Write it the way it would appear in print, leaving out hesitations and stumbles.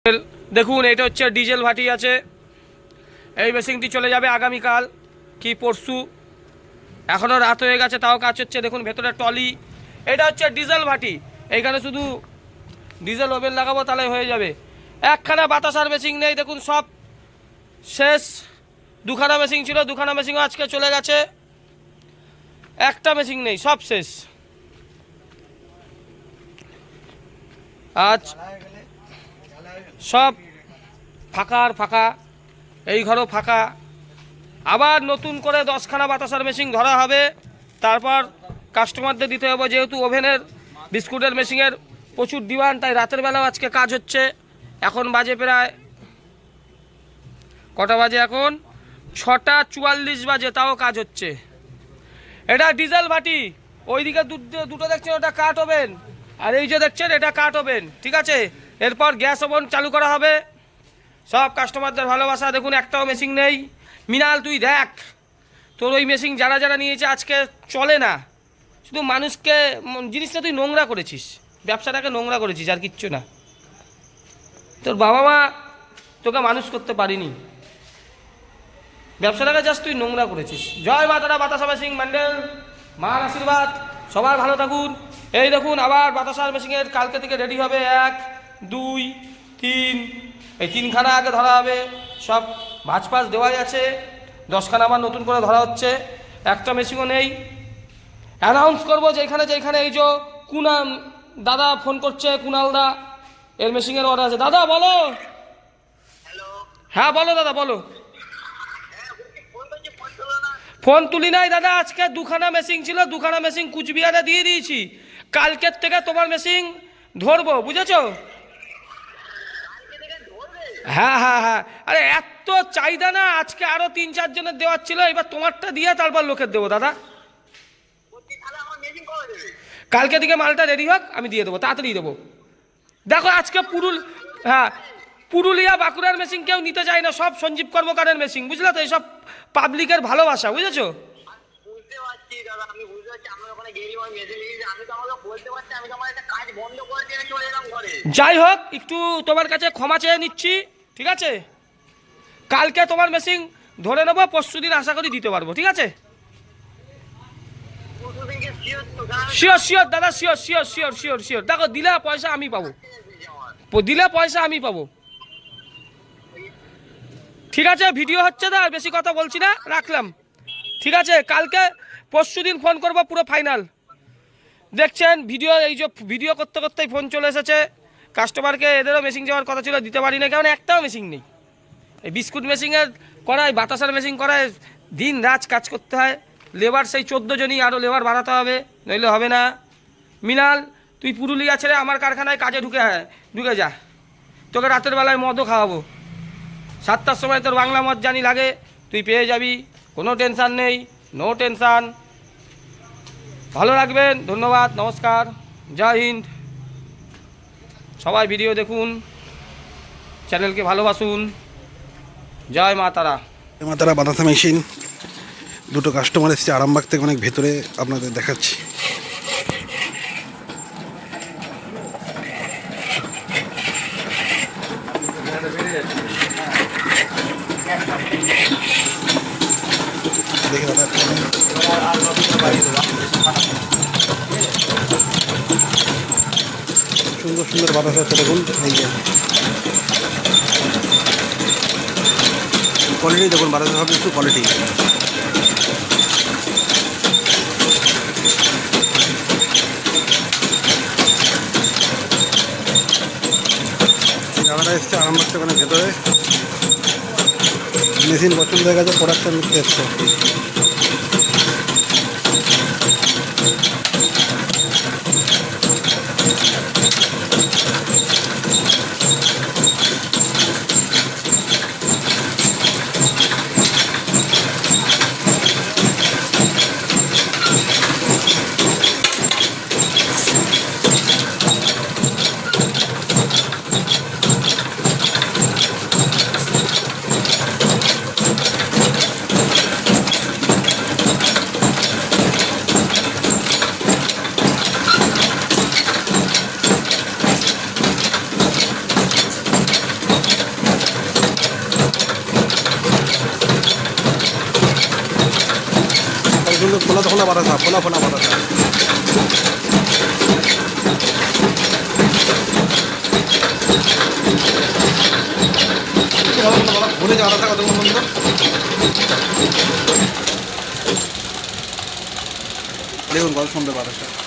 দেখুন এটা হচ্ছে ডিজেল ভাটি আছে। এই মেশিনটি চলে যাবে আগামীকাল কি পরশু, এখনও রাত হয়ে গেছে তাও কাজ হচ্ছে। দেখুন ভেতরে টলি, এটা হচ্ছে ডিজেল ভাটি। এইখানে শুধু ডিজেল ওভেন লাগাবো তাহলে হয়ে যাবে। একখানা বাতাসার মেশিন নেই, দেখুন সব শেষ। দুখানা মেশিন ছিল, দুখানা মেশিনও আজকে চলে গেছে। একটা মেশিন নেই, সব শেষ। আজ সব ফাঁকা আর ফাঁকা, এই ঘরও ফাঁকা। আবার নতুন করে 10খানা বাতাসার মেশিন ধরা হবে, তারপর কাস্টমারদের দিতে হবে। যেহেতু ওভেনের বিস্কুটের মেশিনের প্রচুর ডিমান্ড, তাই রাতের বেলাও আজকে কাজ হচ্ছে। এখন বাজে প্রায় কটা বাজে, এখন 6:44 বাজে, তাও কাজ হচ্ছে। এটা ডিজেল ভাটি। ওইদিকে দুটো দেখছেন ওটা কাঠ ওভেন, আর এই যে দেখছেন এটা কাঠ ওভেন, ঠিক আছে। এরপর গ্যাস ওভেন চালু করা হবে। সব কাস্টমারদের ভালোবাসা। দেখুন একটাও মেশিন নেই। মিনাল তুই দেখ, তোর ওই মেশিন যারা যারা নিয়েছে আজকে চলে না। শুধু মানুষকে জিনিসটা তুই নোংরা করেছিস, ব্যবসাটাকে নোংরা করেছিস, আর কিচ্ছু না। তোর বাবা মা তোকে মানুষ করতে পারিনি, ব্যবসাটাকে জাস্ট তুই নোংরা করেছিস। জয় মা তারা, বাতাসা মেশিন ম্যান্ডেল, মার আশীর্বাদ, সবাই ভালো থাকুন। এই দেখুন আবার বাতাসার মেশিনের কালকে থেকে রেডি হবে। 1 2 3, এই 3খানা আগে ধরা হবে। সব ভাঁজপাস দেওয়াই আছে। 10খানা আবার নতুন করে ধরা হচ্ছে। একটা মেশিনও নেই। অ্যানাউন্স করবো যেখানে যেখানে। এই যে কুনাল দাদা ফোন করছে, কুনাল দা, এর মেশিনের অর্ডার আছে। দাদা বলো। হ্যাঁ বলো দাদা বলো। ফোন তুলি নাই দাদা, আজকে 2খানা মেশিন ছিল, 2খানা মেশিন কুচবিহারে দিয়ে দিয়েছি। কালকের থেকে তোমার মেশিন ধরবো, বুঝেছো? হ্যাঁ হ্যাঁ হ্যাঁ, আরে এত চাহিদা না, আজকে আরো 3-4 জনের দেওয়ার ছিল। এবার তোমারটা দিয়ে তারপর লোকের দেবো দাদা। কালকে দিকে মালটা রেডি হোক, আমি দিয়ে দেবো, তাড়াতাড়ি দেবো। দেখো আজকে হ্যাঁ পুরুলিয়া বাঁকুড়ার মেশিন কেউ নিতে চায় না, সব সঞ্জীব কর্মকারের মেশিন, বুঝলে তো? এইসব পাবলিকের ভালোবাসা, বুঝেছো? যাই হোক, একটু তোমার কাছে ক্ষমা চেয়ে নিচ্ছি, ঠিক আছে? কালকে তোমার মেশিন ধরে নেবো, পরশুদিন আশা করি দিতে পারবো, ঠিক আছে? শিওর শিওর দাদা, sure sure sure sure sure. দেখো দিলে পয়সা আমি পাবো, দিলে পয়সা আমি পাবো, ঠিক আছে? ভিডিও হচ্ছে না, বেশি কথা বলছি না, রাখলাম, ঠিক আছে? কালকে পরশুদিন ফোন করবো, পুরো ফাইনাল। দেখছেন ভিডিও, এই যে ভিডিও করতে করতেই ফোন চলে এসেছে কাস্টমারকে। এদেরও মেশিন যাওয়ার কথা ছিল, দিতে পারি না, কারণ একটাও মেশিন নেই। এই বিস্কুট মেশিনের করায়, বাতাসার মেশিন করায় দিন রাত কাজ করতে হয়। লেবার সেই 14 জনই, আরও লেবার বাড়াতে হবে, নইলে হবে না। মিনাল তুই পুরুলিয়া ছেড়ে আমার কারখানায় কাজে ঢুকে যা, তোকে রাতের বেলায় মদও খাওয়াবো। 7টার সময় তোর বাংলা মদ জানি লাগে, তুই পেয়ে যাবি, কোনো টেনশান নেই, নো টেনশান। ভালো রাখবেন, ধন্যবাদ, নমস্কার, জয় হিন্দ। সবাই ভিডিও দেখুন, চ্যানেলকে ভালোবাসুন। জয় মা তারা। মা তারা বাতাসা মেশিন, দুটো কাস্টমার এসেছে আরামবাগ থেকে, অনেক ভেতরে, আপনাদের দেখাচ্ছি। দেখে দাদা সুন্দর সুন্দর বাতাস আছে, দেখুন। এই যে কোয়ালিটি দেখুন, বাতাসের সব একটু কোয়ালিটি। দাদারা এসছে আরামবাগ থেকে, অনেক ভেতরে। মেশিন পছন্দ হয়ে গেছে, প্রোডাকশন নিতে এসছে। কিন্তু খোলা খোলা বাতাসা, খোলা খোলা বাতাসা। ভুলে যাওয়া কথা কতক্ষণ বন্ধু। দেখুন কত সুন্দর বাতাসা।